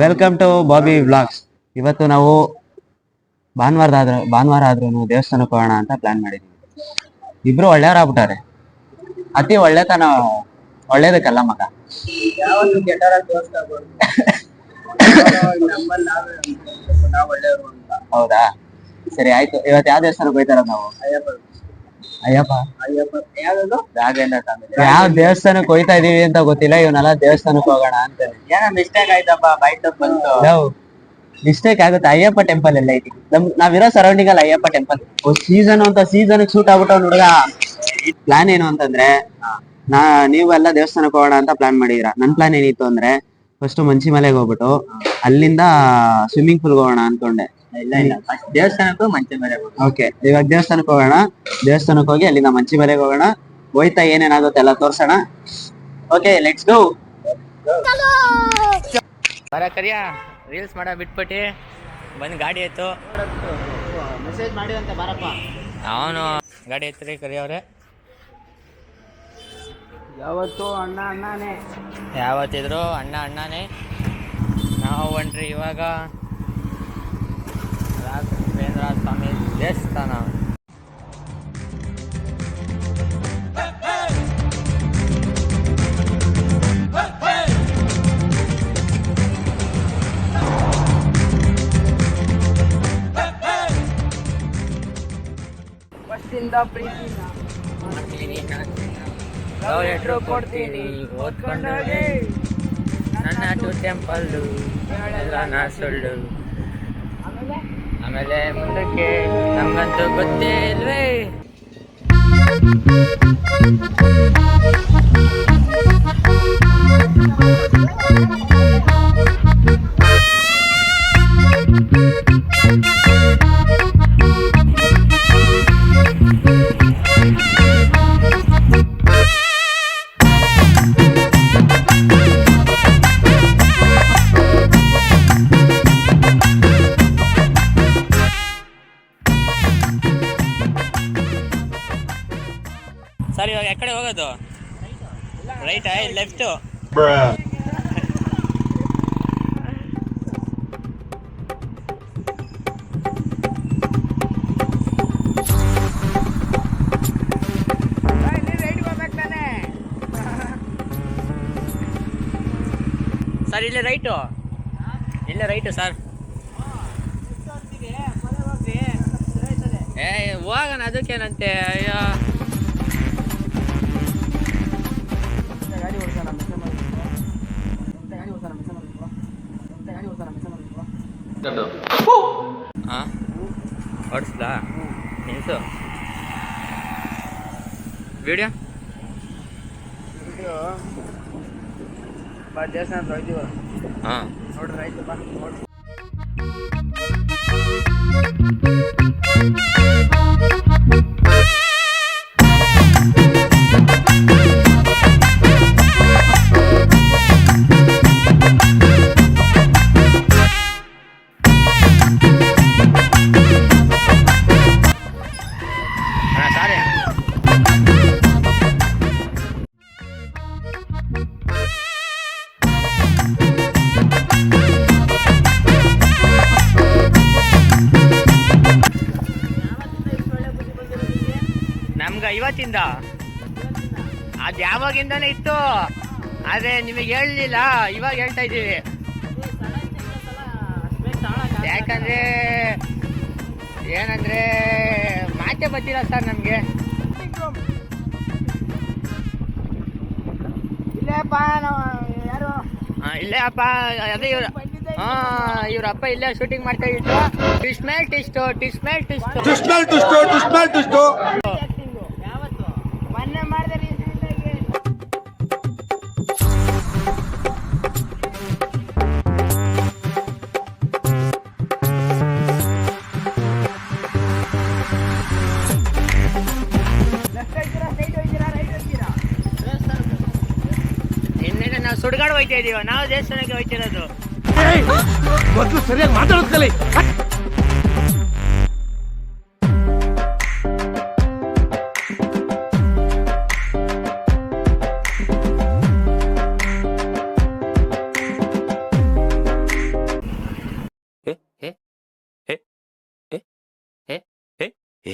Welcome to Bobby vlogs. ಇವತ್ತು ನಾವು ಭಾನುವಾರ ಆದ್ರೂ ದೇವಸ್ಥಾನಕ್ಕೆ ಹೋಗೋಣ ಅಂತ ಪ್ಲಾನ್ ಮಾಡಿದೀವಿ. ಇಬ್ರು ಒಳ್ಳೆಯವ್ರಾಗ್ಬಿಟ್ಟಾರೆ. ಅತಿ ಒಳ್ಳೆತನ ಒಳ್ಳೇದಕ್ಕಲ್ಲ ಮಗ. ಹೌದಾ, ಸರಿ ಆಯ್ತು. ಇವತ್ತು ಯಾವ ದೇವಸ್ಥಾನಕ್ಕೆ ಹೋಯ್ತಾರ ನಾವು? ಅಯ್ಯಪ್ಪ ಯಾವ ದೇವಸ್ಥಾನಕ್ಕೆ ಹೋಯ್ತಾ ಇದೀವಿ ಅಂತ ಗೊತ್ತಿಲ್ಲ. ಇವನೆಲ್ಲ ದೇವಸ್ಥಾನಕ್ಕೆ ಹೋಗೋಣ ಅಂತ ಏನೋ ಮಿಸ್ಟೇಕ್ ಆಯ್ತಪ್ಪ. ಬೈಟ್ ಬಂತು. ಮಿಸ್ಟೇಕ್ ಆಗುತ್ತೆ. ಅಯ್ಯಪ್ಪ ಟೆಂಪಲ್ ಎಲ್ಲ ಐತಿ. ನಾವಿರೋ ಸರೌಂಡಿಂಗ್ ಅಲ್ಲಿ ಅಯ್ಯಪ್ಪ ಟೆಂಪಲ್. ಸೀಸನ್ ಅಂತ ಸೀಸನ್ ಸೂಟ್ ಆಗ್ಬಿಟ್ಟು ಹುಡುಗ. ಪ್ಲಾನ್ ಏನು ಅಂತಂದ್ರೆ, ನೀವೆಲ್ಲ ದೇವಸ್ಥಾನಕ್ಕೆ ಹೋಗೋಣ ಅಂತ ಪ್ಲಾನ್ ಮಾಡಿದೀರಾ. ನನ್ ಪ್ಲಾನ್ ಏನಿತ್ತು ಅಂದ್ರೆ, ಫಸ್ಟ್ ಮಂಚಿಮಲೆಗೆ ಹೋಗ್ಬಿಟ್ಟು ಅಲ್ಲಿಂದ ಸ್ವಿಮ್ಮಿಂಗ್ ಪೂಲ್ ಹೋಗೋಣ ಅನ್ಕೊಂಡೆ. ದೇವಸ್ಥಾನಕ್ಕೂ ಮಂಚಿಮಲೆಗೆ. ಓಕೆ, ಇವಾಗ ದೇವಸ್ಥಾನಕ್ಕೆ ಹೋಗೋಣ. ದೇವಸ್ಥಾನಕ್ಕೆ ಹೋಗಿ ಅಲ್ಲಿಂದ ಮಂಚಿಮಲೆಗೆ ಹೋಗೋಣ. ಹೋಯ್ತಾ ಏನೇನಾಗುತ್ತೆ ಎಲ್ಲ ತೋರ್ಸೋಣ. Okay, let's go. Kariya reels ಮಾಡ ಬಿಟ್ಬಿಟ್ಟು ಬಂದು ಗಾಡಿ ಆಯ್ತು. ಮೆಸೇಜ್ ಮಾಡಿದಂತೆ ಬಾರಪ್ಪ. ಅವನು ಗಾಡಿ ಐತ್ರಿ ಕರಿಯವ್ರೆ. ಯಾವತ್ತು ಅಣ್ಣ ಅಣ್ಣನೇ, ಯಾವತ್ತಿದ್ರು ಅಣ್ಣ ಅಣ್ಣನೇ. ನಾವು ಹೊಂಟ್ರಿ ಇವಾಗ ರಾಘವೇಂದ್ರ ಸ್ವಾಮಿ ದೇವಸ್ಥಾನ. ಕೊಡ್ತೀನಿ ಓದ್ಕೊಂಡೋಗಿ ನನ್ನ ಟೆಂಪಲ್ ಸುಳ್ಳು. ಆಮೇಲೆ ಮುಂದಕ್ಕೆ ನಮ್ಗಂತೂ ಗೊತ್ತೇ ಇಲ್ವೇ. ಸರ್ ಇವಾಗ ಎಕಡೆ ಹೋಗೋದು? ರೈಟಾ ಲೆಫ್ಟು? ಸರ್ ಇಲ್ಲೇ ರೈಟು, ಇಲ್ಲೇ ರೈಟು ಸರ್. ಹೋಗೋಣ, ಅದಕ್ಕೇನಂತೆ. ಅಯ್ಯೋ ಹೊಡ್ಸ್ಲಾ ನಿಲ್ಸು ವಿಡಿಯೋ. ದೇವಸ್ಥಾನ ಹೋಯ್ತೀವ. ಹಾಂ ನೋಡ್ರಿ ಆಯ್ತಪ್ಪ. ನಮ್ಗೆ ಇವತ್ತಿಂದ ಅದು ಯಾವಾಗಿಂದಾನೇ ಇತ್ತು, ಆದರೆ ನಿಮಗೆ ಹೇಳಲಿಲ್ಲ. ಇವಾಗ ಹೇಳ್ತಾ ಇದ್ದೀವಿ. ಯಾಕಂದರೆ ಏನಂದರೆ ಮಾತೆ ಬರ್ತಿಲ್ಲ ಸರ್ ನಮಗೆ. ಇಲ್ಲೇ ಅಪ್ಪ, ಅದೇ ಇವ್ರು. ಇವ್ರ ಅಪ್ಪ ಇಲ್ಲೇ ಶೂಟಿಂಗ್ ಮಾಡ್ತಾ ಇದ್ರು. ಟಿಸ್ಮೇಲ್ ಟಿಸ್ಟು ಟಿಸ್ಮೇಲ್ ಟಿಸ್ಟು ಟಿಸ್ಮೇಲ್ ಟಿಸ್ಟು ಟಿಸ್ಮೇಲ್ ಟಿಸ್ಟು ಮೊನ್ನೆ ಮಾಡಿದೆ ರೀಸೆಂಟಾಗಿ. ಇನ್ನೇನು ನಾವು ಸುಡ್ಗಾಡು ಹೋಯ್ತಾ ಇದೀವ. ನಾವು ದೇವಸ್ಥಾನಕ್ಕೆ ಹೋಯ್ತಿರೋದು. ಮೊದಲು ಸರಿಯಾಗಿ ಮಾತಾಡೋದು ಕಲಿ. ಅಣ್ಣ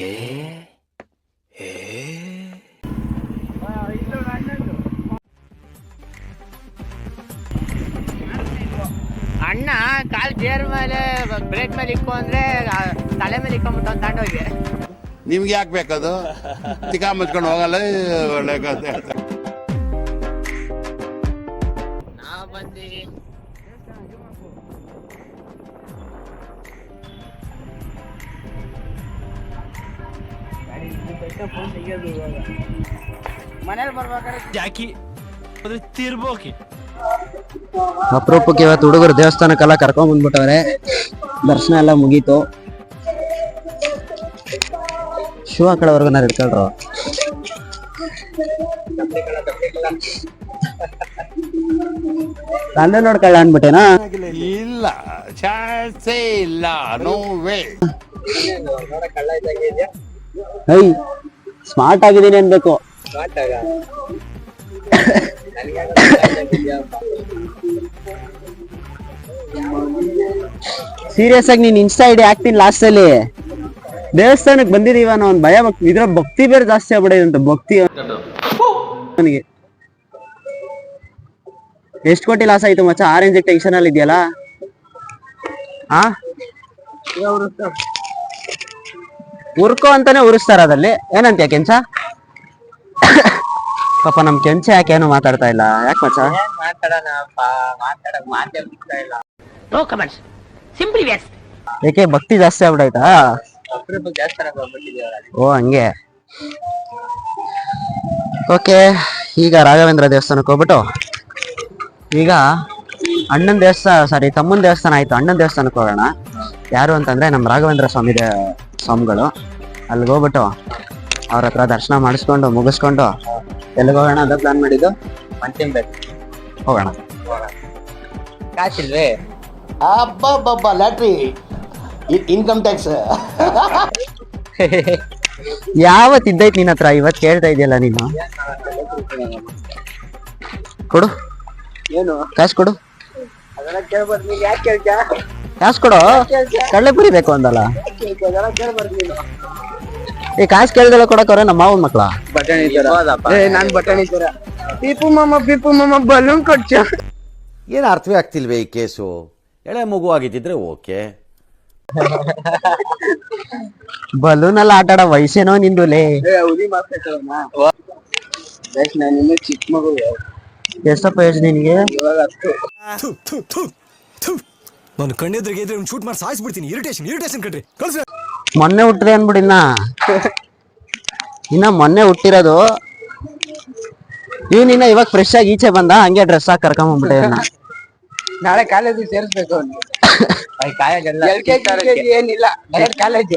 ಕಾಲ್ ಗೇರ್ ಮೇಲೆ ಬ್ರೇಕ್ ಮೇಲೆ ಇಕ್ಕು ಅಂದ್ರೆ ತಲೆ ಮೇಲೆ ಇಕ್ಕೊಂಬಿಟ್ಟು ತಾಂಡೋಗಿ. ನಿಮ್ಗೆ ಯಾಕೆ ಬೇಕದು? ತಿಕಾ ಮುಚ್ಕೊಂಡು ಹೋಗಲ್ಲ ಒಳ್ಳೆ ಕಥೆ. ನಾವು ಬಂದೀವಿ. ಮನೇಲಿ ಬರ್ಬೇಕಾದ್ರೆ ಜಾಕಿ ತಿರ್ಬೋಕಿ ಅಪರೂಪಕ್ಕೆ ಇವತ್ತು ಹುಡುಗರು ದೇವಸ್ಥಾನಕ್ಕೆಲ್ಲ ಕರ್ಕೊಂಡ್ ಬಂದ್ಬಿಟ್ಟವ್ರೆ. ದರ್ಶನ ಎಲ್ಲ ಮುಗೀತು. ಶೂ ಆ ಕಡೆವರೆಗೂ ನಾನು ಹಿಡ್ಕೊಳ್ರು. ತಂದೆ ನೋಡ್ಕೊಳ್ಳ ಅನ್ಬಿಟ್ಟೇನಾ? ಇಲ್ಲ, ಚಾನ್ಸೇ ಇಲ್ಲ, ನೋ ವೇ. ಐ ಸ್ಮಾರ್ಟ್ ಆಗಿದ್ದೀನಿ ಅನ್ಬೇಕು. ಸೀರಿಯಸ್ ಆಗಿ ನೀನ್ ಇನ್ಸ್ಟಾ ಐಡಿ ಹಾಕ್ತೀನಿ ಲಾಸ್ಟ್ ಅಲ್ಲಿ. ದೇವಸ್ಥಾನಕ್ಕೆ ಬಂದಿದೀವ ಅನ್ನೋ ಒಂದು ಭಯ, ಇದ್ರ ಭಕ್ತಿ ಬೇರೆ ಜಾಸ್ತಿ ಆಗ್ಬಿಡಿದೆ ಅಂತ. ಭಕ್ತಿ ನನಗೆ ಎಷ್ಟು ಕೋಟಿ ಲಾಸ್ ಆಯ್ತು ಮಚ್ಚ. ಆರೆಂಜ್ ಟೆನ್ಷನ್ ಅಲ್ಲಿ ಇದೆಯಲ್ಲ. ಉರ್ಕೋ ಅಂತಾನೆ ಉರಿಸ್ತಾರ ಅದಲ್ಲಿ. ಏನಂತೀಯ ಕೆಂಚ? ಪಾಪ ನಮ್ ಕೆಂಚ ಯಾಕೆ ಏನು ಮಾತಾಡ್ತಾ ಇಲ್ಲ? ಯಾಕೆ ಮಚ್ಚ? ಯಾಕೆ ಭಕ್ತಿ ಜಾಸ್ತಿ ಆಗ್ಬಿಡಾಯ್ತಾ? ಓ ಹಂಗೆ. ಓಕೆ, ಈಗ ರಾಘವೇಂದ್ರ ದೇವಸ್ಥಾನಕ್ಕೆ ಹೋಗ್ಬಿಟ್ಟು ಈಗ ಅಣ್ಣನ ದೇವಸ್ಥಾನ, ತಮ್ಮನ ದೇವಸ್ಥಾನ ಆಯ್ತು, ಅಣ್ಣನ ದೇವಸ್ಥಾನಕ್ಕೆ ಹೋಗೋಣ. ಯಾರು ಅಂತಂದ್ರೆ ನಮ್ಮ ರಾಘವೇಂದ್ರ ಸ್ವಾಮಿಗಳು. ಅಲ್ಲಿಗೆ ಹೋಗ್ಬಿಟ್ಟು ಅವ್ರ ಹತ್ರ ದರ್ಶನ ಮಾಡಿಸ್ಕೊಂಡು ಮುಗಿಸ್ಕೊಂಡು ಎಲ್ಲಿಗೆ ಹೋಗೋಣ ಅಂತ ಪ್ಲಾನ್ ಮಾಡಿದ್ದು. ಹೋಗೋಣ. ಕಾಸಿಲ್ವೇ? ಅಬ್ಬಬ್ಬಬ್ಬ ಲ್ಯಾಟ್ರಿ ಇನ್ಕಮ್ ಟ್ಯಾಕ್ಸ್ ಯಾವತ್ತಿದ್ದೈತ್ ನಿನ್ನ ಹತ್ರ? ಇವತ್ತು ಕೇಳ್ತಾ ಇದೆಯಲ್ಲ ನೀನು. ಕೊಡು, ಏನು ಕಾಸು ಕೊಡು. ಕಾಸು ಕೊಡು. ಕಳ್ಳೆಪುರಿ ಬೇಕು ಅಂದಲ್ಲ. ಈ ಕಾಸು ಕೇಳ್ದಲ್ಲ ಕೊಡಕ್ಕವ್ರೆ ನಮ್ಮ ಮಾವನ್ ಮಕ್ಳ. ನಾನ್ ಬಟಾಣಿ ತರ ಪೀಪು ಮಾಮ ಬಲೂನ್ ಕೊಡ್ಚ. ಏನು ಅರ್ಥವೇ ಆಗ್ತಿಲ್ವೇ ಈ ಕೇಸು? ಎಳೆ ಮಗು ಆಗಿದ್ದಿದ್ರೆ ಓಕೆ. ಬಲೂನ್ ಎಲ್ಲ ಆಟ ಆಡೋ ವಯಸ್ಸೇನೋ ನಿಂದುಲೇ. ಚಿಕ್ಕ ಮಗು. ಎಷ್ಟಪ್ಪ ಏಜ್ ನಿನ್ಗೆ? ನಾನು ಕಣ್ಣೆದ್ರಿಗೆ ಇದ್ರೆ ಶೂಟ್ ಮಾಡಿ ಸಾಯಿಸ್ಬಿಡ್ತೀನಿ. ಇರಿಟೇಷನ್ ಕಣ್ರಿ. ಮೊನ್ನೆ ಹುಟ್ಟಿದೆ ಅನ್ಬಿಡಿನ. ಇನ್ನ ಮೊನ್ನೆ ಹುಟ್ಟಿರೋದು ಇವನಿನ್ನ ಇವಾಗ ಫ್ರೆಶ್ ಆಗಿ ಈಚೆ ಬಂದ. ಹಂಗೆ ಡ್ರೆಸ್ ಹಾಕಿ ಕರ್ಕೊಂಡ್ಬಿಟ್ಟೆ. ನಾಳೆ ಕಾಲೇಜಿಗೆ ಸೇರಿಸ್ಬೇಕು. ಏನಿಲ್ಲ, ಕಾಲೇಜ್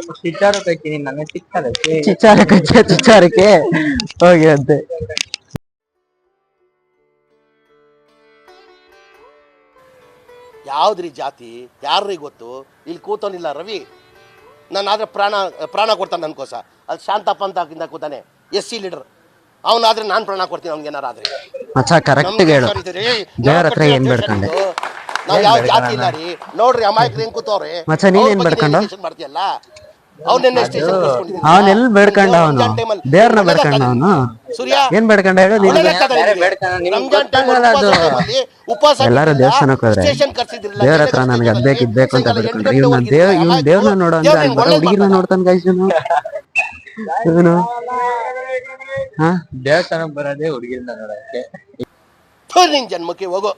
ಚಿಚ್ಚಾರಕ್ಕೆ ಹೋಗಿ ಅಂತೆ. ಯಾವ್ದ್ರಿ ಜಾತಿ ಯಾರ್ರಿಗೆ ಗೊತ್ತು? ಇಲ್ಲಿ ಕೂತವನಿಲ್ಲ ರವಿ, ನಾನಾದ್ರೆ ಪ್ರಾಣ ಕೊಡ್ತಾನೆ ನನ್ಕೋಸ. ಅಲ್ಲಿ ಶಾಂತಪ್ಪ ಅಂತ ಕೂತಾನೆ, SC ಲೀಡರ್. ಅವನಾದ್ರೆ ನಾನ್ ಪ್ರಾಣ ಕೊಡ್ತೀನಿ ಅವ್ನಿಗೇನಾರ ಆದ್ರೆ. ಮಚ್ಚ ಕರೆಕ್ಟ್ ಹೇಳು. ದೇವರ ಹತ್ರ ಏನ್ ಬೇಡ್ಕೊಂಡೆ? ನಾವ್ ಯಾವ ಜಾತಿ ಇಲ್ಲ ರೀ. ನೋಡ್ರಿ ಅಮಾಯಕರು ಹೆಂಗ್ ಕೂತವ್ರೆ. ಮಚ್ಚ ನೀನ್ ಏನ್ ಬೇಡ್ಕೊಂಡ? ಮಾಡ್ತೀಯಲ್ಲ ಅವನ್ನೆಲ್ಲ ಸ್ಟೇಷನ್ ಅವನೆಲ್ಲ ಬೇಡ್ಕೊಂಡ? ಅವನು ದೇವ್ರನ್ನ ಬೇಡ್ಕೊಂಡ. ಅವನು ಏನ್ ಬೇಡ್ಕೊಂಡ ಹೇಳು? ಎಲ್ಲಾರು ದೇವಸ್ಥಾನಕ್ಕೆ ಹೋದ್ರೆ ದೇವ್ರ ಹತ್ರ ನನ್ಗೆ ಅದ್ ಬೇಕು ಇದ್ ಬೇಕು ಅಂತ ಬೇಡ್ಕೊಂಡ್ರೆ ಇವ್ನ ದೇವ್ರನ್ನ ನೋಡೋ ಅಂದ್ರೆ ಹುಡುಗಿರ್ನ ನೋಡ್ತಾನ ಗೈಸ್. ಇವನು ದೇವಸ್ಥಾನಕ್ಕೆ ಬರೋದೇ ಹುಡುಗಿರ್ನ ನೋಡಕ್ಕೆ. ನಿನ್ ಜನ್ಮಕ್ಕೆ ಹೋಗೋ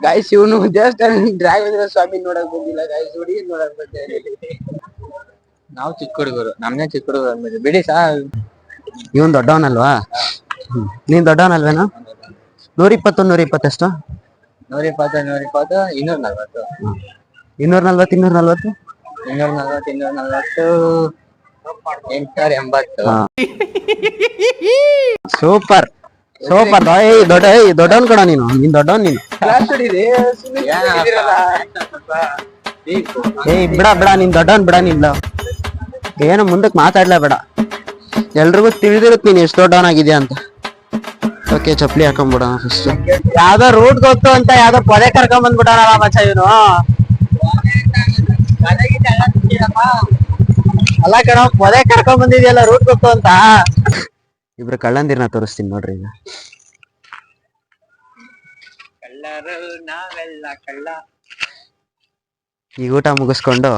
ಗಾಯ್ಸ್. ಇವನು ದೇವಸ್ಥಾನ ರಾಘವೇಂದ್ರ ಸ್ವಾಮಿ ನೋಡಕ್ ಬಂದಿಲ್ಲ ಗಾಯ್ಸ್, ಹುಡುಗಿ ನೋಡಕ್ ಬಂದಿಲ್ಲ. ನಾವು ಚಿಕ್ಕ ಹುಡುಗರು, ನಮ್ನೇ ಚಿಕ್ಕ ಹುಡುಗರು ಅಂದ್ಬಿಟ್ಟು ಬಿಡಿ ಸಾರ್. ಇವನ್ ದೊಡ್ಡವನಲ್ವಾ? ನೀನ್ ದೊಡ್ಡವನಲ್ವೇನೋ? 120 120 ಎಷ್ಟು? 120 120 240 240 240 880. Super super. ದೊಡ್ಡವನ್ ಕಣ ನೀನು. ನೀನ್ ದೊಡ್ಡವನ್ ನೀನು. ಬಿಡ ನೀನ್ ದೊಡ್ಡವನ್ ಬಿಡ. ನಿಲ್ಲ ಏನು ಮುಂದಕ್ಕೆ ಮಾತಾಡ್ಲಾ ಬೇಡ. ಎಲ್ರಿಗೂ ತಿಳಿದಿರುತ್ತೆ ನೀನ್ ಎಷ್ಟು ದೊಡ್ಡವನ್ ಆಗಿದ್ಯಾ ಅಂತ. ಓಕೆ, ಚಪ್ಲಿ ಹಾಕೊಂಡ್ಬಿಡ ಫಸ್ಟ್. ಯಾವ್ದೋ ರೂಟ್ ಗೊತ್ತು ಅಂತ ಯಾವ್ದೋ ಪೊದೆ ಕರ್ಕೊಂಡ್ ಬಂದ್ಬಿಟ್ಟಾರಲ್ಲ ಮಚ್ಚ ಇವನು. ಅಲ್ಲ ಕಣ ಮೊದಲೇ ಕರ್ಕೊಂಡ್ ಬಂದಿದ್ಯಲ್ಲ ರೂಟ್ ಗೊತ್ತು ಅಂತ. ಇಬ್ರು ಕಳ್ಳಂದಿರ್ನ ತೋರಿಸ್ತೀನಿ ನೋಡ್ರಿ ಈಗ. ಕಳ್ಳರು ನಾವೆಲ್ಲ ಕಳ್ಳ. ಈಗ ಊಟ ಮುಗಿಸ್ಕೊಂಡು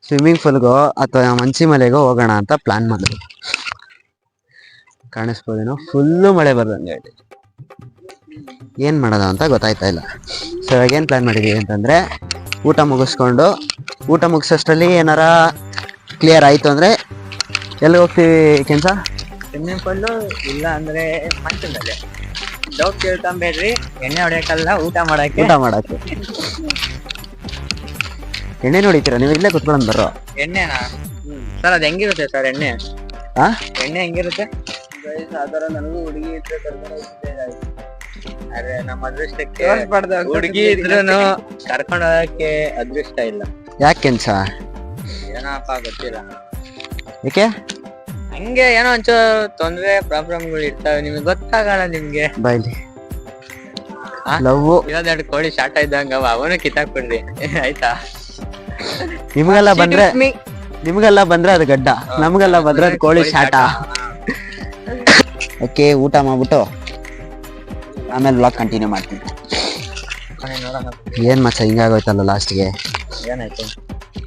ಸ್ವಿಮ್ಮಿಂಗ್ ಪೂಲ್ಗೋ ಅಥವಾ ಮಂಚಿ ಮಲೆಗೋ ಹೋಗೋಣ ಅಂತ ಪ್ಲಾನ್ ಮಾಡಿದ್ರು. ಕಾಣಿಸ್ಬೋದೇನೋ ಫುಲ್ಲು ಮಳೆ ಬರ್ದಂಗೆ. ಏನ್ ಮಾಡೋದು ಅಂತ ಗೊತ್ತಾಯ್ತಾ ಇಲ್ಲ. ಸೊ ಇವಾಗ ಏನ್ ಪ್ಲಾನ್ ಮಾಡಿದೀವಿ ಅಂತಂದ್ರೆ ಊಟ ಮುಗಿಸೋಷ್ಟರಲ್ಲಿ ಏನಾರ ಕ್ಲಿಯರ್ ಆಯ್ತು ಅಂದ್ರೆ ಎಲ್ಲಿ ಹೋಗ್ತೀವಿ ಕೆಲ್ಸ? ಸ್ವಿಮ್ಮಿಂಗ್ ಪೂಲು ಇಲ್ಲ ಅಂದ್ರೆ ಮಂಚದಲ್ಲಿ ಡೌಟ್ ತಿಳ್ಕೊಂಬೇಡ್ರಿ. ಎಣ್ಣೆ ಹೊಡೆಯಕ್ಕಲ್ಲ, ಊಟ ಮಾಡಕ್ಕೆ. ಎಣ್ಣೆ ನೋಡಿತೀರಾ ನೀವು? ಇಲ್ಲೇ ಕುತ್ಕೊಂಡು ಬರೋ ಎಣ್ಣೆನಾ ಸರ್? ಅದ್ ಹೆಂಗಿರುತ್ತೆ ಸರ್ ಎಣ್ಣೆ? ಆ ಎಣ್ಣೆ ಹೆಂಗಿರುತ್ತೆ? ಅದರ ನನಗೂ ಹುಡುಗಿ ಇದ್ರೆ ಕರ್ಕೊಂಡು ಹೋಗ್ತಿದ್ದೆ. ಅರೆ ನಮ್ಮ ಅದೃಷ್ಟಕ್ಕೆ ಹುಡುಗಿ ಇದ್ರೂನು ಕರ್ಕೊಂಡು ಹೋಗಕ್ಕೆ ಅದೃಷ್ಟ ಇಲ್ಲ. ಯಾಕೆ ಕೆಲ್ಸ? ಏನಪ್ಪ ಗೊತ್ತಿಲ್ಲ. ಏಕೆ? ಹಂಗೆ ಏನೋ ಒಂಚೂರು ತೊಂದ್ರೆ ಪ್ರಾಬ್ಲಮ್ಗಳು ಇರ್ತಾವೆ. ನಿಮ್ಗೆ ಗೊತ್ತಾಗಲ್ಲ. ನಿಮ್ಗೆ ಬಾಯ್ಲಿ ಲವ್ ಇರೋದೆರಡು ಕೋಳಿ ಶಾರ್ಟ್ ಇದ್ದಂಗ ಅವನು ಕಿತ್ತಾಕ್ಬಿಡ್ರಿ ಆಯ್ತಾ? ನಿಮ್ಗೆಲ್ಲ ಬಂದ್ರೆ ಅದು ಗಡ್ಡ, ನಮ್ಗೆಲ್ಲ ಬಂದ್ರೆ ಅದು ಕೋಳಿ ಶಾಟ. ಓಕೆ, ಊಟ ಮಾಡ್ಬಿಟ್ಟು ಆಮೇಲೆ ಬ್ಲಾಗ್ ಕಂಟಿನ್ಯೂ ಮಾಡ್ತೀನಿ. ಏನ್ ಮಚ್ಚ ಹಿಂಗಾಗೋಯ್ತಲ್ಲ ಲಾಸ್ಟ್ಗೆ. ಏನಾಯ್ತು?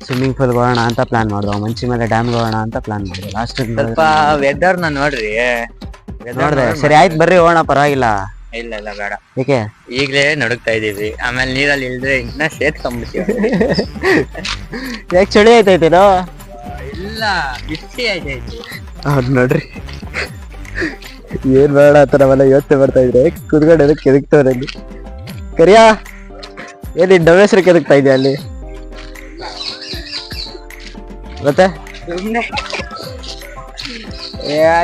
ಸ್ವಿಮ್ಮಿಂಗ್ ಪೂಲ್ ಹೋಗೋಣ ಅಂತ ಪ್ಲಾನ್ ಮಾಡಿದ್ವು, ಮಂಚಿ ಮೇಲೆ ಡ್ಯಾಮ್ ಹೋಗೋಣ ಅಂತ ಪ್ಲಾನ್ ಮಾಡಿದ್ವಿ. ಲಾಸ್ಟ್ ಸ್ವಲ್ಪ ವೆದರ್ ನ ನೋಡ್ರಿ. ನೋಡ್ದೆ, ಸರಿ ಆಯ್ತು ಬರ್ರಿ ಹೋಗೋಣ, ಪರವಾಗಿಲ್ಲ. ಇಲ್ಲ ಬೇಡ. ಏಕೆ? ಈಗ್ಲೇ ನಡುಗ್ತಾ ಇದೀವಿ, ಆಮೇಲೆ ನೀರಲ್ಲಿ ಇಲ್ದ್ರೆ ಇನ್ನ ಸೇತ್ಕೊಂಡ್ಬಿಡ್ತೀವಿ. ಯಾಕೆ ಚಳಿ ಆಯ್ತೈತೇನೋ? ಇಲ್ಲ, ಬಿಸಿ ಆಯ್ತೈತಿ. ಹೌದು ನೋಡ್ರಿ, ಏನ್ ಬೇಡ ಅಂತ ನಾವೆಲ್ಲ ಯೋಚನೆ ಮಾಡ್ತಾ ಇದ್ರೆ ಕುತ್ಕೊಂಡು ಎದಕ್ಕೆ ಕೆದಕ್ತವ್ರೆ ಅಲ್ಲಿ. ಕರಿಯಾ ಏನ್ ಡವ್ ಹೆಸರು ಕೆದಕ್ತಾ ಇದೆಯಾ ಅಲ್ಲಿ? ಮತ್ತೆ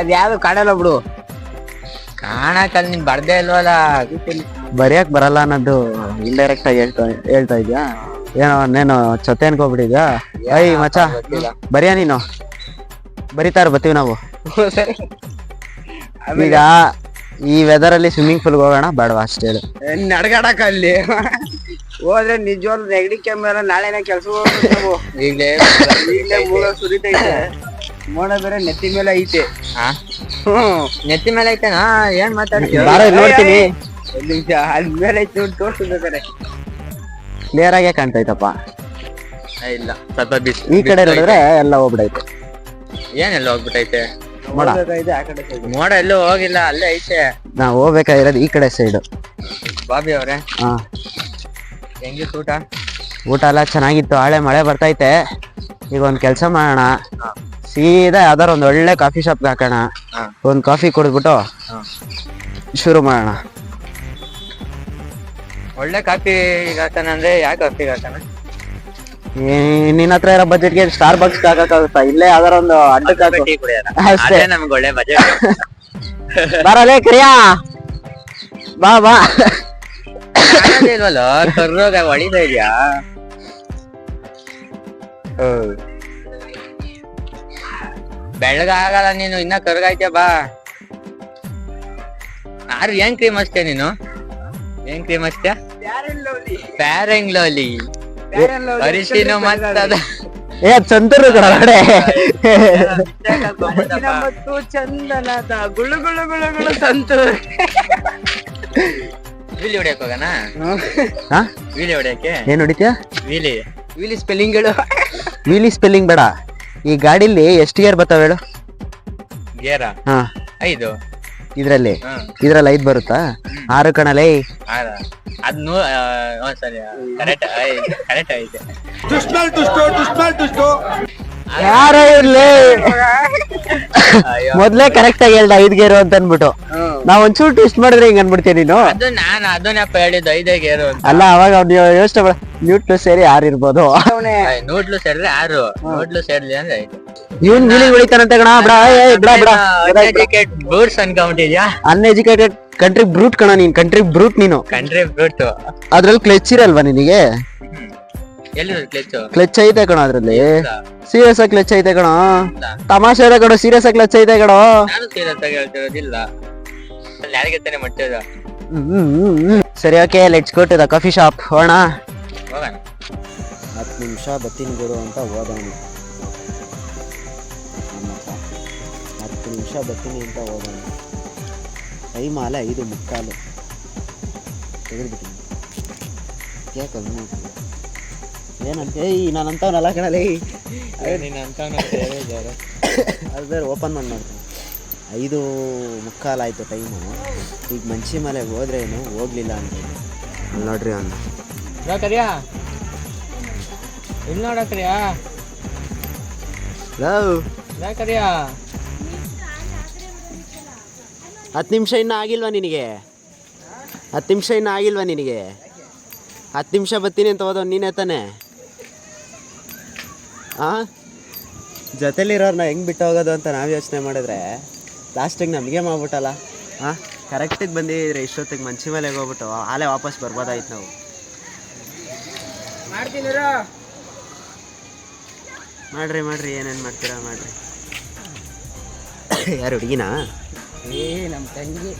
ಅದ್ಯಾವ್ದು ಕಾಣಲ್ಲ ಬಿಡು. ಕಾಣಕಲ್ ನೀನ್ ಬರ್ದೇ ಇಲ್ವಲ್ಲ, ಬರಿಯಕ್ ಬರಲ್ಲ ಅನ್ನೋದು ಇಂಡೈರೆಕ್ಟ್ ಆಗಿ ಹೇಳ್ತಾ ಇದ್ಯಾ? ಏನೋ ನೇನು ಜೊತೆ ಅನ್ಕೋಬಿಟ್ಟಿದ್ಯಾ? ಐ ಮಚ್ಚ ಬರಿಯಾ, ನೀನು ಬರಿತಾರ ಬರ್ತೀವಿ ನಾವು. ಈಗ ಈ ವೆದರ್ ಅಲ್ಲಿ ಸ್ವಿಮ್ಮಿಂಗ್ ಪೂಲ್ ಹೋಗೋಣ ಬೇಡವಾ ಅಷ್ಟೇ ಹೇಳು. ನಡ್ಗಾಡಕ ಅಲ್ಲಿ ಹೋದ್ರೆ ನಿಜವಾಗ್ಲೂ ನೆಗಡಿ ಕೆಮ್ಮರ ನಾಳೆನೇ ಕೆಲ್ಸ ಹೋಗ್ಬೇಕು. ಈಗ್ಲೇ ಮೂಲ ಸುರಿತೈತೆ, ಮೋಡ ಬೇರೆ ನೆತ್ತಿ ಮೇಲೆ ಐತೆ. ನೆತ್ತಿ ಮೇಲೆ ಐತೆನಾ? ಏನ್ ಮಾತಾಡ್ತೀವಿ? ನೋಡ್ತೀನಿ, ಒಂದ್ ನಿಮಿಷ ಅಲ್ಲಿ ಮೇಲೆ ಐತೆ ನೋಡಿ ತೋರ್ಸ್ಬೇಕಾರೆ ಕ್ಲಿಯರ್ ಆಗೇ ಕಾಣ್ತೈತಪ್ಪ. ಇಲ್ಲ, ಸ್ವಲ್ಪ ಬಿಸಿ. ಈ ಕಡೆ ನೋಡಿದ್ರೆ ಎಲ್ಲ ಹೋಗ್ಬಿಡೈತೆ. ಏನೆಲ್ಲ ಹೋಗ್ಬಿಟ್ಟೈತೆ? ಮೋಡ ಆ ಕಡೆ ಸೈಡ್. ಮೋಡ ಎಲ್ಲೂ ಹೋಗಿಲ್ಲ, ಅಲ್ಲೇ ಐತೆ. ನಾವ್ ಹೋಗ್ಬೇಕಾಗಿರೋದು ಈ ಕಡೆ ಸೈಡ್. ಬಾಬಿ ಅವ್ರೆ, ಹಾ, ಹೆಂಗಿತ್ತು ಊಟ? ಊಟ ಎಲ್ಲ ಚೆನ್ನಾಗಿತ್ತು. ಹಳೆ ಮಳೆ ಬರ್ತೈತೆ. ಈಗ ಒಂದ್ ಕೆಲ್ಸ ಮಾಡೋಣ, ಸೀದಾ ಯಾವ್ದಾರ ಒಂದ್ ಒಳ್ಳೆ ಕಾಫಿ ಶಾಪ್ಗೆ ಹಾಕೋಣ. ಒಂದ್ ಕಾಫಿ ಕುಡಿದ್ಬಿಟ್ಟು ಶುರು ಮಾಡೋಣ. ಒಳ್ಳೆ ಕಾಫಿ ಹಾಕೋಣ ಅಂದ್ರೆ ಯಾವ ಕಾಫಿಗೆ ಹಾಕೋಣ? ನಿನ್ನ ಹತ್ರ ಇರೋ ಬಜೆಟ್ಗೆ ಸ್ಟಾರ್ ಬಕ್ಸ್ ಹಾಕಕ್ಕಾಗುತ್ತಾ? ಇಲ್ಲೇ ಯಾವ್ದಾರ ಒಂದು ಅಡ್ಡಕ್ಕೆ ಅಷ್ಟೇ. ನಮ್ಗೆ ಒಳ್ಳೆ ಬಜೆಟ್. ಬರಲೇ ಕ್ರಿಯಾ, ಬಾ ಬಾ. ಇಲ್ವಲ್ಲ, ಕರ್ರೋಗ ಹೊಡಿತಾ ಇದ್ಯಾ? ಬೆಳಗಾಗಲ್ಲ ನೀನು, ಇನ್ನ ಕರ್ಗಾಯ್ತ. ಬಾ. ಏನ್ ಕ್ರೀಮ್ ಅಷ್ಟೇ ನೀನು? ಏನ್ ಕ್ರೀಮ್ ಅಷ್ಟೇ? ಫೇರ್ ಅಂಡ್ ಲವ್ಲಿ ಅರಿಶಿನ ಮತ್ತದ ಸಂತೂರು ಕಡೆ ಮತ್ತು ಚಂದನದ ಗುಳು ಗುಳು ಗುಳು ಗುಳು ಸಂತೂರು. ವೀಲಿ ಹೊಡಿಯಕ್ ಹೋಗಣ? ವೀಲಿ ಹೊಡಿಯಕ್ಕೆ ಏನ್ ಹೊಡಿತೀಯ? ವೀಲಿ ವೀಲಿ ಸ್ಪೆಲ್ಲಿಂಗ್ ಹೇಳು. ವೀಲಿ ಸ್ಪೆಲ್ಲಿಂಗ್ ಬೇಡ. ಈ ಗಾಡಿಲಿ ಎಷ್ಟು ಗೇರ್ ಬರ್ತಾವ ಹೇಳು? ಗೇರ? ಹಾ, 5. ಇದ್ರಲ್ಲಿ 5 ಬರುತ್ತಾ? 6 ಕಣಲೇ. ಅದ್ ಸರಿ, ಕರೆಕ್ಟ್ ಐತೆ. ಯಾರ ಇರ್ಲಿ, ಮೊದ್ಲೇ ಕರೆಕ್ಟ್ ಆಗಿ ಹೇಳ್ದ 5 ಗೇರು ಅಂತ ಅನ್ಬಿಟ್ಟು. ನಾವ್ ಒಂಚೂರು ಟ್ವಿಸ್ಟ್ ಮಾಡಿದ್ರೆ ಹಿಂಗ್ ಅನ್ಬಿಡ್ತೀಯ ನೀನು. ಅದು ನಾನು ಅದನ್ನಪ್ಪ ಹೇಳಿದ್ದು 5 ಗೇರು ಅಂತ. ಅಲ್ಲ, ಅವಾಗ ಯೋಚನೆ ಮಾಡ, ನ್ಯೂಟ್ಲು ಸೇರಿ 6 ಇರ್ಬೋದು. ನೋಡ್ಲು ಸೇರಿದ್ರೆ 6, ನೋಡ್ಲು ಸೇರ್ಲಿ ಅಂದ್ರೆ 5. ಇವನ್ ವೀಲಿಂಗ್ ಹೊಡಿತಾನಂತೆ ಕಣ. ಬ್ರೂಟ್ಸ್ ಅನ್ಕೊಂಬಿಟ್ಟಿದ್ಯಾ? ಅನ್ಎಜುಕೇಟೆಡ್ ಕಂಟ್ರಿ ಬ್ರೂಟ್ ಕಣ ನೀನ್. ಕಂಟ್ರಿ ಬ್ರೂಟ್ ನೀನು. ಕಂಟ್ರಿ ಬ್ರೂಟ್. ಅದ್ರಲ್ಲಿ ಕ್ಲಚ್ ಇರಲ್ವಾ ನಿನಗೆ? ಎಲ್ಲಿ ಕ್ಲಚ್? ಕ್ಲಚ್ ಐತೆ ಕಣ ಅದ್ರಲ್ಲಿ. ಸೀರಿಯಸ್ ಆಗಿ ಕ್ಲಚ್ ಐತೆ ಕಣ. ತಮಾಷೆ ಇದೆ ಕಣ, ಸೀರಿಯಸ್ ಆಗಿ ಕ್ಲಚ್ ಐತೆ ಕಣ. ನಾನು ಸೀರಿಯಸ್ ಆಗಿ ಹೇಳ್ತಿರೋದಿಲ್ಲ. ಯಾರಿಗೆ ತಾನೇ ಮಾಡ್ತಿರೋದು? ಸರಿ, okay, let's go to the coffee shop. ಹೋಗೋಣ. 10 ನಿಮಿಷ ಬರ್ತೀನಿ ಬಿಡು ಅಂತ ಹೋದವನು. ನಿಮಿಷ ಬರ್ತೀನಿ ಅಂತ ಹೋಗೋಣ. ಟೈಮ್ ಅಲ್ಲ 5:45 ತೆಗೆದ್ಬಿಟ್ಟಿನಿ. ಯಾಕೆ ಅದು ನೋಡ್ತೀನಿ ಏನಂತ ನಾನು ಅಂತವನಲ್ಲ ಕಣಲೇ. ಅದು ಬೇರೆ ಓಪನ್ ಮಾಡಿ ನೋಡ್ತೀನಿ. 5:45 ಆಯಿತು ಟೈಮು. ಈಗ ಮಂಚಿ ಮಲೆಗೆ ಹೋದ್ರೆ ಏನು ಹೋಗ್ಲಿಲ್ಲ ಅಂತ ನೋಡ್ರಿ ಅವನು ಕರಿಯಾ ಇಲ್ಲಿ ನೋಡಕ್ರಿಯಾ ಕರಿಯಾ 10 ನಿಮಿಷ ಇನ್ನೂ ಆಗಿಲ್ವಾ ನಿನಗೆ? 10 ನಿಮಿಷ ಇನ್ನೂ ಆಗಿಲ್ವಾ ನಿನಗೆ? 10 ನಿಮಿಷ ಬರ್ತೀನಿ ಅಂತ ಹೋದವ್ ನೀನೇ ತಾನೆ? ಹಾಂ, ಜೊತೆಲಿರೋರ್ನ ಹೆಂಗೆ ಬಿಟ್ಟು ಹೋಗೋದು ಅಂತ ನಾವು ಯೋಚನೆ ಮಾಡಿದ್ರೆ ಲಾಸ್ಟಿಗೆ ನಮಗೆ ಮಾಡ್ಬಿಟ್ಟಲ್ಲ. ಹಾಂ, ಕರೆಕ್ಟಿಗೆ ಬಂದಿದ್ರೆ ಇಷ್ಟೊತ್ತಿಗೆ ಮಂಚಿ ಮಲೆಗೆ ಹೋಗ್ಬಿಟ್ಟು ಆಲೇ ವಾಪಸ್ ಬರ್ಬೋದಾಯ್ತು ನಾವು. ಮಾಡ್ರಿ ಏನೇನು ಮಾಡ್ತೀರಾ ಮಾಡ್ರಿ. ಯಾರು ಹುಡುಗಿನಾ? ನಮ್ಮ ತಂಗಿ